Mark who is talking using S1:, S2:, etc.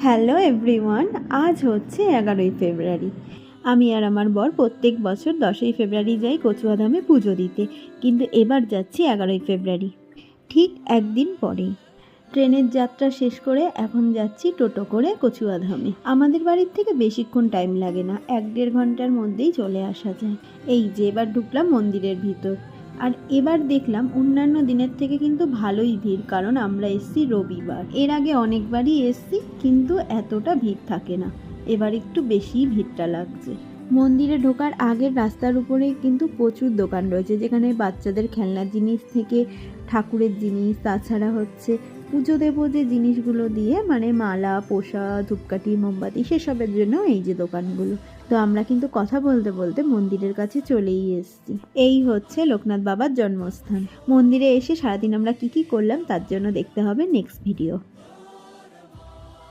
S1: Hello everyone, আজ হচ্ছে 11ই ফেব্রুয়ারি। আমি আর আমার বর প্রত্যেক বছর 10ই ফেব্রুয়ারি যাই কচুয়াধামে পুজো দিতে, কিন্তু এবার যাচ্ছি 11ই ফেব্রুয়ারি, ঠিক একদিন পরেই। ট্রেনের যাত্রা শেষ করে এখন যাচ্ছি টোটো করে কচুয়াধামে। আমাদের বাড়ির থেকে বেশিক্ষণ টাইম লাগে না, 1-1.5 ঘন্টার মধ্যেই চলে আসা যায়। এই যে এবার ঢুকলাম মন্দিরের ভিতর, আর এবার দেখলাম অন্যান্য দিনের থেকে কিন্তু ভালোই ভিড়, কারণ আমরা এসছি রবিবার। এর আগে অনেকবারই এসছি, কিন্তু এতটা ভিড় থাকে না, এবার একটু বেশিই ভিড়টা লাগছে। মন্দিরে ঢোকার আগের রাস্তার উপরে কিন্তু প্রচুর দোকান রয়েছে, যেখানে বাচ্চাদের খেলনার জিনিস থেকে ঠাকুরের জিনিস, তাছাড়া হচ্ছে পুজো দেবো যে জিনিসগুলো দিয়ে, মানে মালা, পোষা, ধূপকাঠি, মোমবাতি, সেসবের জন্য এই যে দোকানগুলো। তো আমরা কিন্তু কথা বলতে বলতে মন্দিরের কাছে চলেই এসেছি। এই হচ্ছে লোকনাথ বাবার জন্মস্থান। মন্দিরে এসে সারাদিন আমরা কি করলাম তার জন্য দেখতে হবে নেক্সট ভিডিও।